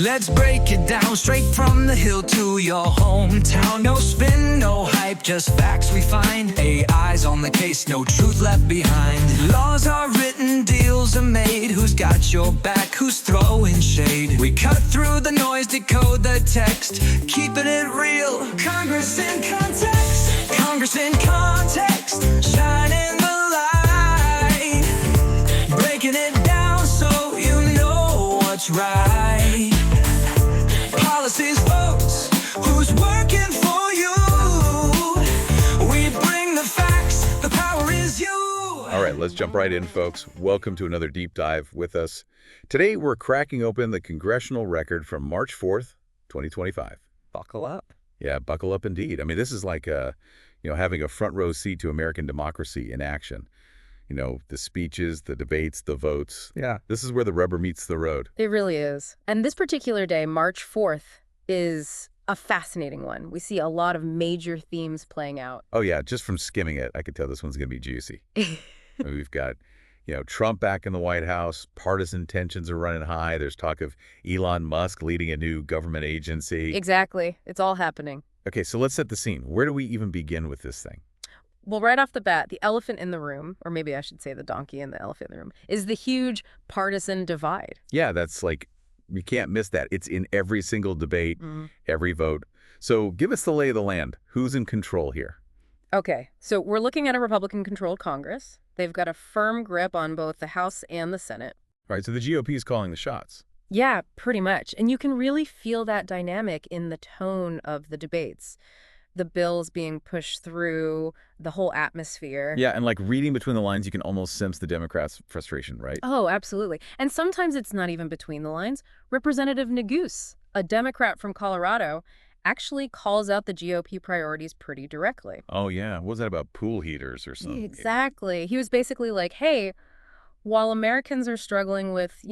Let's break it down straight from the hill to your hometown. No spin, no hype, just facts we find. AI's on the case, no truth left behind. Laws are written, deals are made. Who's got your back, who's throwing shade? We cut through the noise, decode the text, keeping it real. Congress in context, Congress in context, shining the light, breaking it down so you know what's right. Policies, votes, who's working for you? We bring the facts, the power is you. All right, let's jump right in, folks. Welcome to another deep dive with us. Today, we're cracking open the Congressional Record from March 4th, 2025. Buckle up. Yeah, buckle up indeed. I mean, this is like having a front row seat to American democracy in action. You know, the speeches, the debates, the votes. Yeah. This is where the rubber meets the road. It really is. And this particular day, March 4th, is a fascinating one. We see a lot of major themes playing out. Oh, yeah, just from skimming it, I could tell this one's going to be juicy. We've got, Trump back in the White House. Partisan tensions are running high. There's talk of Elon Musk leading a new government agency. Exactly. It's all happening. Okay, so let's set the scene. Where do we even begin with this thing? Well, right off the bat, the elephant in the room, or maybe I should say the donkey and the elephant in the room, is the huge partisan divide. Yeah, that's like, you can't miss that. It's in every single debate, every vote. So give us the lay of the land. Who's in control here? Okay, so we're looking at a Republican-controlled Congress. They've got a firm grip on both the House and the Senate. All right, so the GOP is calling the shots. Yeah, pretty much. And you can really feel that dynamic in the tone of the debates. The bills being pushed through, the whole atmosphere. Yeah, and like reading between the lines, you can almost sense the Democrats' frustration, right? Oh, absolutely. And sometimes it's not even between the lines. Representative Neguse, a Democrat from Colorado, actually calls out the GOP priorities pretty directly. Oh, yeah. What was that about, pool heaters or something? Exactly. He was basically like, hey, while Americans are struggling with,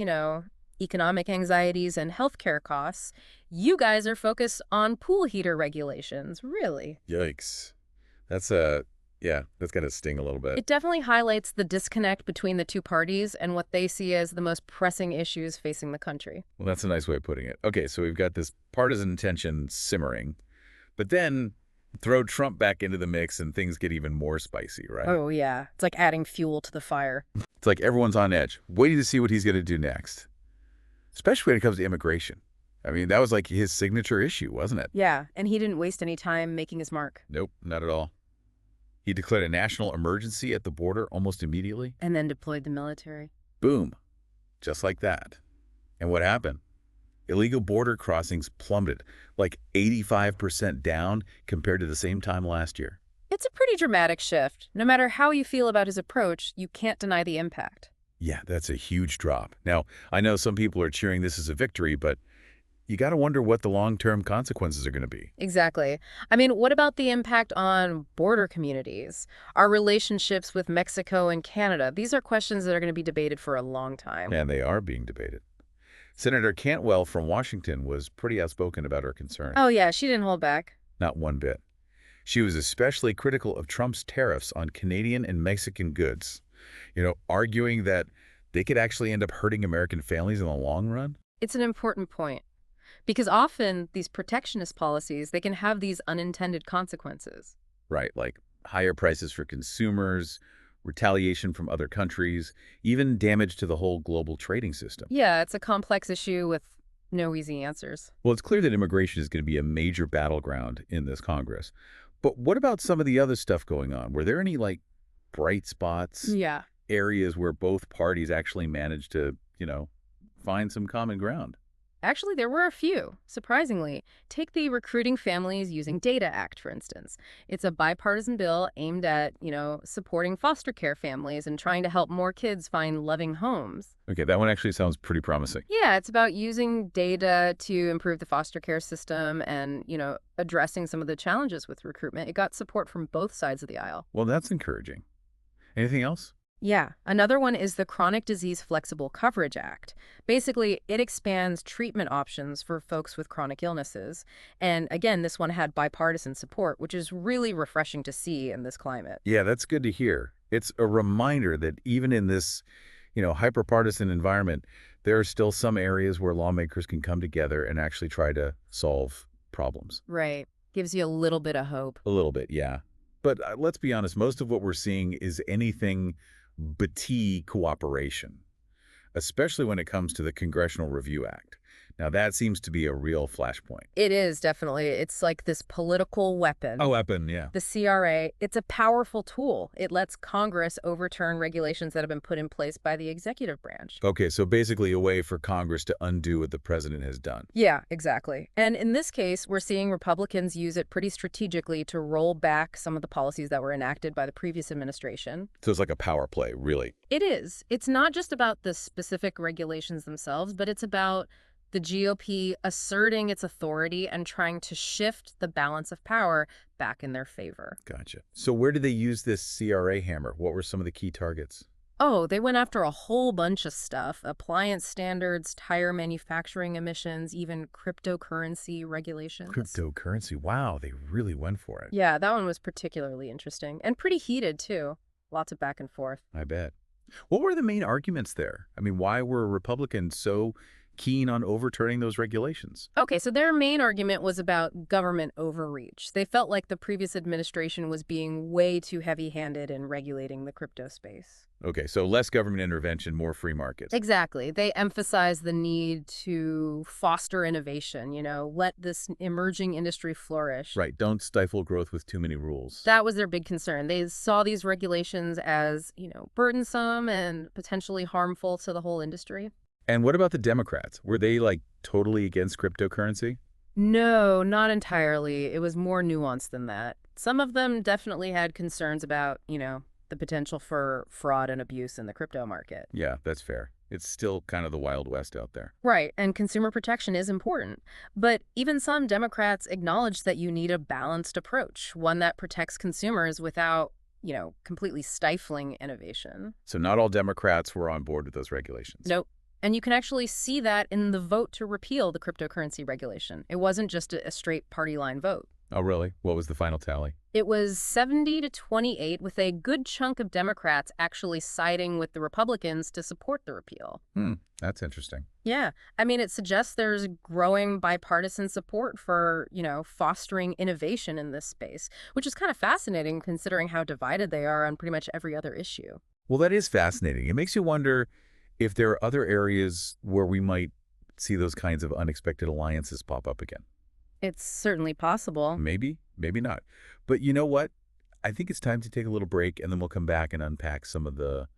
economic anxieties and healthcare costs, you guys are focused on pool heater regulations. Really? Yikes. That's got to sting a little bit. It definitely highlights the disconnect between the two parties and what they see as the most pressing issues facing the country. Well, that's a nice way of putting it. Okay, so we've got this partisan tension simmering, but then throw Trump back into the mix and things get even more spicy, right? Oh, yeah. It's like adding fuel to the fire. It's like everyone's on edge, waiting to see what he's going to do next, especially when it comes to immigration. I mean, that was like his signature issue, wasn't it? Yeah, and he didn't waste any time making his mark. Nope, not at all. He declared a national emergency at the border almost immediately. And then deployed the military. Boom. Just like that. And what happened? Illegal border crossings plummeted, like 85% down compared to the same time last year. It's a pretty dramatic shift. No matter how you feel about his approach, you can't deny the impact. Yeah, that's a huge drop. Now, I know some people are cheering this as a victory, but you got to wonder what the long-term consequences are going to be. Exactly. I mean, what about the impact on border communities? Our relationships with Mexico and Canada? These are questions that are going to be debated for a long time. And they are being debated. Senator Cantwell from Washington was pretty outspoken about her concern. Oh, yeah, she didn't hold back. Not one bit. She was especially critical of Trump's tariffs on Canadian and Mexican goods, arguing that they could actually end up hurting American families in the long run. It's an important point. Because often these protectionist policies, they can have these unintended consequences. Right, like higher prices for consumers, retaliation from other countries, even damage to the whole global trading system. Yeah, it's a complex issue with no easy answers. Well, it's clear that immigration is going to be a major battleground in this Congress. But what about some of the other stuff going on? Were there any, bright spots? Yeah. Areas where both parties actually managed to, find some common ground? Actually, there were a few, surprisingly. Take the Recruiting Families Using Data Act, for instance. It's a bipartisan bill aimed at, supporting foster care families and trying to help more kids find loving homes. Okay, that one actually sounds pretty promising. Yeah, it's about using data to improve the foster care system and, addressing some of the challenges with recruitment. It got support from both sides of the aisle. Well, that's encouraging. Anything else? Yeah. Another one is the Chronic Disease Flexible Coverage Act. Basically, it expands treatment options for folks with chronic illnesses. And again, this one had bipartisan support, which is really refreshing to see in this climate. Yeah, that's good to hear. It's a reminder that even in this, hyper-partisan environment, There are still some areas where lawmakers can come together and actually try to solve problems. Right. Gives you a little bit of hope. A little bit, yeah. But let's be honest, most of what we're seeing is anything but cooperation, especially when it comes to the Congressional Review Act. Now, that seems to be a real flashpoint. It is, definitely. It's like this political weapon. A weapon, yeah. The CRA, it's a powerful tool. It lets Congress overturn regulations that have been put in place by the executive branch. Okay, so basically a way for Congress to undo what the president has done. Yeah, exactly. And in this case, we're seeing Republicans use it pretty strategically to roll back some of the policies that were enacted by the previous administration. So it's like a power play, really. It is. It's not just about the specific regulations themselves, but it's about the GOP asserting its authority and trying to shift the balance of power back in their favor. Gotcha. So where did they use this CRA hammer? What were some of the key targets? Oh, they went after a whole bunch of stuff. Appliance standards, tire manufacturing emissions, even cryptocurrency regulations. Cryptocurrency. Wow, they really went for it. Yeah, that one was particularly interesting and pretty heated, too. Lots of back and forth. I bet. What were the main arguments there? I mean, why were Republicans so keen on overturning those regulations? Okay, so their main argument was about government overreach. They felt like the previous administration was being way too heavy-handed in regulating the crypto space. Okay, so less government intervention, more free markets. Exactly. They emphasized the need to foster innovation, let this emerging industry flourish. Right, don't stifle growth with too many rules. That was their big concern. They saw these regulations as, burdensome and potentially harmful to the whole industry. And what about the Democrats? Were they, like, totally against cryptocurrency? No, not entirely. It was more nuanced than that. Some of them definitely had concerns about, the potential for fraud and abuse in the crypto market. Yeah, that's fair. It's still kind of the Wild West out there. Right, and consumer protection is important. But even some Democrats acknowledge that you need a balanced approach, one that protects consumers without, completely stifling innovation. So not all Democrats were on board with those regulations. Nope. And you can actually see that in the vote to repeal the cryptocurrency regulation. It wasn't just a straight party line vote. Oh, really? What was the final tally? It was 70-28, with a good chunk of Democrats actually siding with the Republicans to support the repeal. That's interesting. Yeah. I mean, it suggests there's growing bipartisan support for, fostering innovation in this space, which is kind of fascinating considering how divided they are on pretty much every other issue. Well, that is fascinating. It makes you wonder if there are other areas where we might see those kinds of unexpected alliances pop up again. It's certainly possible. Maybe, maybe not. But you know what? I think it's time to take a little break, and then we'll come back and unpack some of the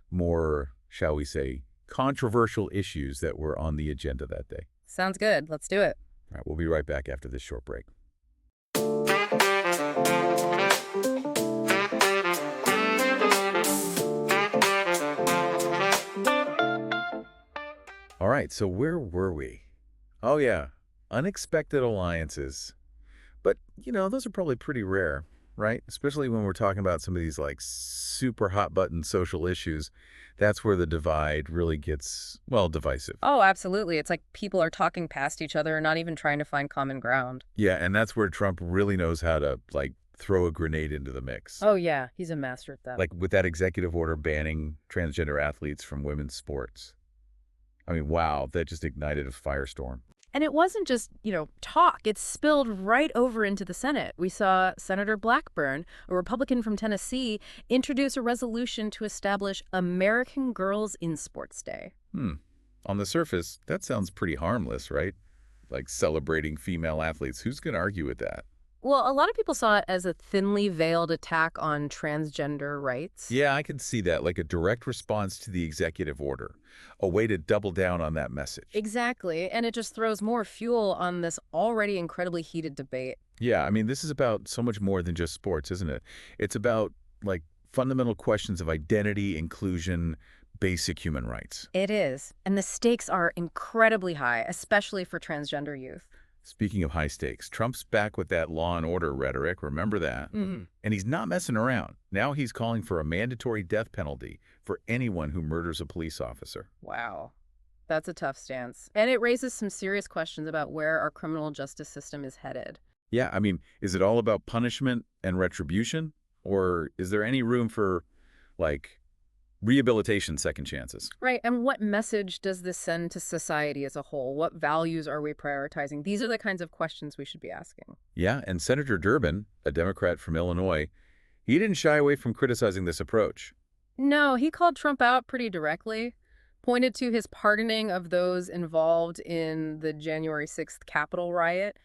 more, shall we say, controversial issues that were on the agenda that day. Sounds good. Let's do it. All right, we'll be right back after this short break. All right, so where were we? Oh, yeah, unexpected alliances. But, those are probably pretty rare, right? Especially when we're talking about some of these, like, super hot-button social issues. That's where the divide really gets, well, divisive. Oh, absolutely. It's like people are talking past each other and not even trying to find common ground. Yeah, and that's where Trump really knows how to, like, throw a grenade into the mix. Oh, yeah, he's a master at that. Like with that executive order banning transgender athletes from women's sports. I mean, wow, that just ignited a firestorm. And it wasn't just, talk. It spilled right over into the Senate. We saw Senator Blackburn, a Republican from Tennessee, introduce a resolution to establish American Girls in Sports Day. On the surface, that sounds pretty harmless, right? Like celebrating female athletes. Who's going to argue with that? Well, a lot of people saw it as a thinly veiled attack on transgender rights. Yeah, I can see that, like a direct response to the executive order, a way to double down on that message. Exactly, and it just throws more fuel on this already incredibly heated debate. Yeah, I mean, this is about so much more than just sports, isn't it? It's about, like, fundamental questions of identity, inclusion, basic human rights. It is, and the stakes are incredibly high, especially for transgender youth. Speaking of high stakes, Trump's back with that law and order rhetoric, remember that? Mm-hmm. And he's not messing around. Now he's calling for a mandatory death penalty for anyone who murders a police officer. Wow. That's a tough stance. And it raises some serious questions about where our criminal justice system is headed. Yeah, I mean, is it all about punishment and retribution? Or is there any room for, like, Rehabilitation, second chances. Right, and what message does this send to society as a whole? What values are we prioritizing? These are the kinds of questions we should be asking. Yeah, and Senator Durbin, a Democrat from Illinois, he didn't shy away from criticizing this approach. No, he called Trump out pretty directly, pointed to his pardoning of those involved in the January 6th Capitol riot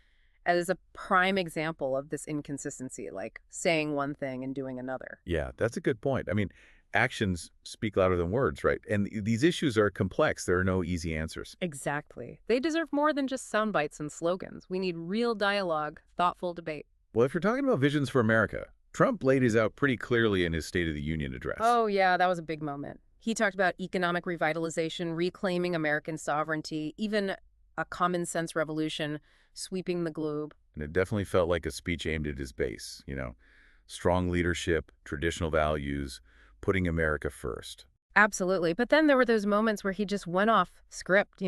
as a prime example of this inconsistency, like saying one thing and doing another. Yeah, that's a good point. I mean, actions speak louder than words, right? And these issues are complex. There are no easy answers. Exactly. They deserve more than just sound bites and slogans. We need real dialogue, thoughtful debate. Well, if you're talking about visions for America, Trump laid his out pretty clearly in his State of the Union address. Oh, yeah, that was a big moment. He talked about economic revitalization, reclaiming American sovereignty, even a common sense revolution sweeping the globe. And it definitely felt like a speech aimed at his base, strong leadership, traditional values, putting America first. Absolutely. But then there were those moments where he just went off script,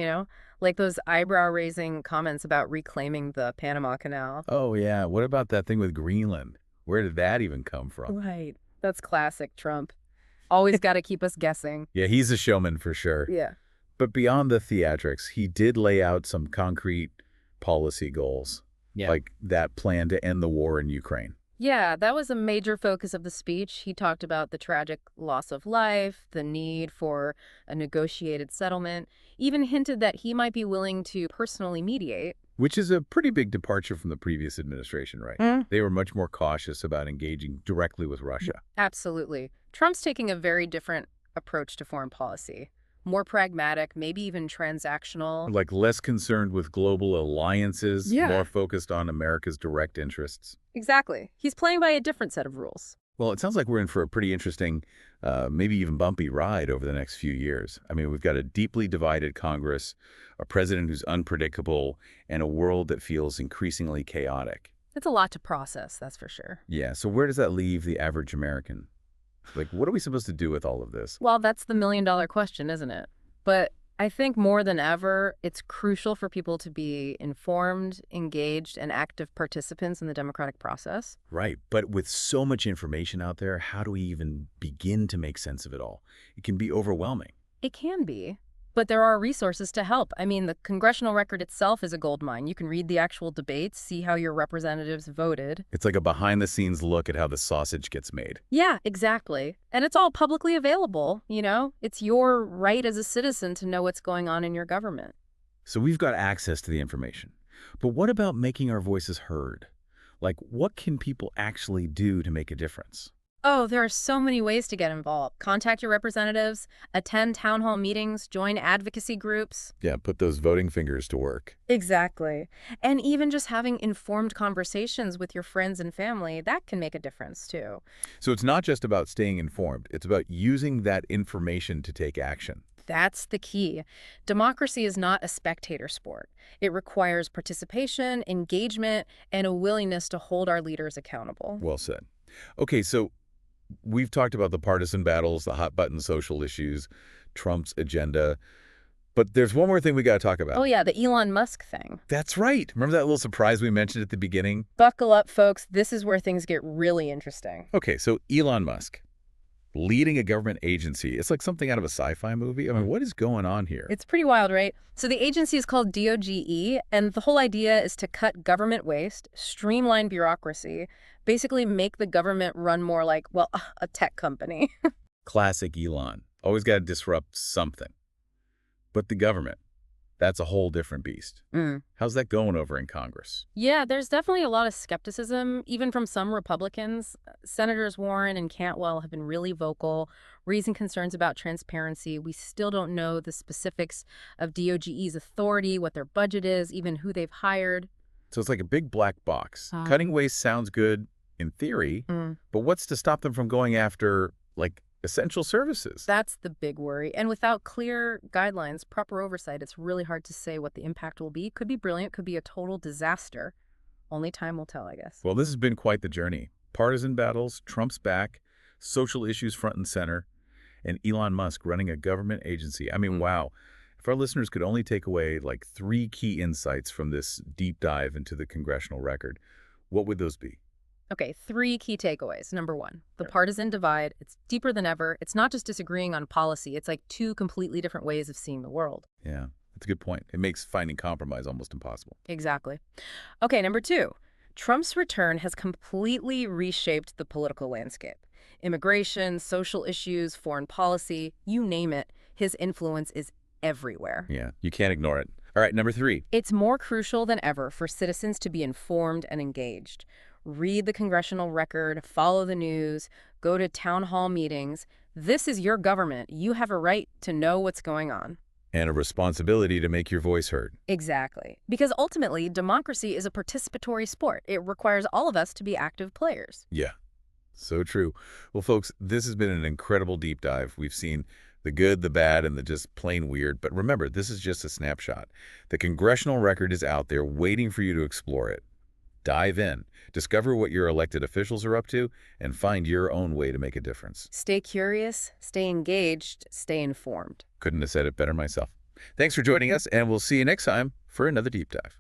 like those eyebrow-raising comments about reclaiming the Panama Canal. Oh, yeah. What about that thing with Greenland? Where did that even come from? Right. That's classic Trump. Always got to keep us guessing. Yeah, he's a showman for sure. Yeah. But beyond the theatrics, he did lay out some concrete policy goals, like that plan to end the war in Ukraine. Yeah, that was a major focus of the speech. He talked about the tragic loss of life, the need for a negotiated settlement, even hinted that he might be willing to personally mediate. Which is a pretty big departure from the previous administration, right? They were much more cautious about engaging directly with Russia. Absolutely. Trump's taking a very different approach to foreign policy. More pragmatic, maybe even transactional. Like less concerned with global alliances, Yeah. more focused on America's direct interests. Exactly. He's playing by a different set of rules. Well, it sounds like we're in for a pretty interesting, maybe even bumpy ride over the next few years. I mean, we've got a deeply divided Congress, a president who's unpredictable, and a world that feels increasingly chaotic. It's a lot to process, that's for sure. Yeah, so where does that leave the average American? Like, what are we supposed to do with all of this? Well, that's the million-dollar question, isn't it? But I think more than ever, it's crucial for people to be informed, engaged, and active participants in the democratic process. Right, but with so much information out there, how do we even begin to make sense of it all? It can be overwhelming. It can be, but there are resources to help. I mean, the Congressional Record itself is a goldmine. You can read the actual debates, see how your representatives voted. It's like a behind-the-scenes look at how the sausage gets made. Yeah, exactly. And it's all publicly available, It's your right as a citizen to know what's going on in your government. So we've got access to the information. But what about making our voices heard? Like, what can people actually do to make a difference? Oh, there are so many ways to get involved. Contact your representatives, attend town hall meetings, join advocacy groups. Yeah, put those voting fingers to work. Exactly. And even just having informed conversations with your friends and family, that can make a difference too. So it's not just about staying informed. It's about using that information to take action. That's the key. Democracy is not a spectator sport. It requires participation, engagement, and a willingness to hold our leaders accountable. Well said. Okay, so we've talked about the partisan battles, the hot-button social issues, Trump's agenda. But there's one more thing we got to talk about. Oh, yeah, the Elon Musk thing. That's right. Remember that little surprise we mentioned at the beginning? Buckle up, folks. This is where things get really interesting. Okay, so Elon Musk, leading a government agency. It's like something out of a sci-fi movie. I mean, what is going on here? It's pretty wild, right? So the agency is called DOGE, and the whole idea is to cut government waste, streamline bureaucracy, basically make the government run more like, well, a tech company. Classic Elon. Always got to disrupt something. But the government, that's a whole different beast. How's that going over in Congress? Yeah, there's definitely a lot of skepticism, even from some Republicans. Senators Warren and Cantwell have been really vocal, raising concerns about transparency. We still don't know the specifics of DOGE's authority, what their budget is, even who they've hired. So it's like a big black box. Cutting waste sounds good in theory, but what's to stop them from going after, like, essential services? That's the big worry. And without clear guidelines, proper oversight, it's really hard to say what the impact will be. Could be brilliant, could be a total disaster. Only time will tell, I guess. Well, this has been quite the journey. Partisan battles, Trump's back, social issues front and center, and Elon Musk running a government agency. I mean, wow. If our listeners could only take away like 3 key insights from this deep dive into the Congressional Record, what would those be? Okay, 3 key takeaways. Number 1, the partisan divide, it's deeper than ever. It's not just disagreeing on policy. It's like 2 completely different ways of seeing the world. Yeah, that's a good point. It makes finding compromise almost impossible. Exactly. Okay, number 2, Trump's return has completely reshaped the political landscape. Immigration, social issues, foreign policy, you name it, his influence is everywhere. Yeah, you can't ignore it. All right, number 3. It's more crucial than ever for citizens to be informed and engaged. Read the Congressional Record, follow the news, go to town hall meetings. This is your government. You have a right to know what's going on. And a responsibility to make your voice heard. Exactly. Because ultimately, democracy is a participatory sport. It requires all of us to be active players. Yeah, so true. Well, folks, this has been an incredible deep dive. We've seen the good, the bad, and the just plain weird. But remember, this is just a snapshot. The Congressional Record is out there waiting for you to explore it. Dive in, discover what your elected officials are up to, and find your own way to make a difference. Stay curious, stay engaged, stay informed. Couldn't have said it better myself. Thanks for joining us, and we'll see you next time for another deep dive.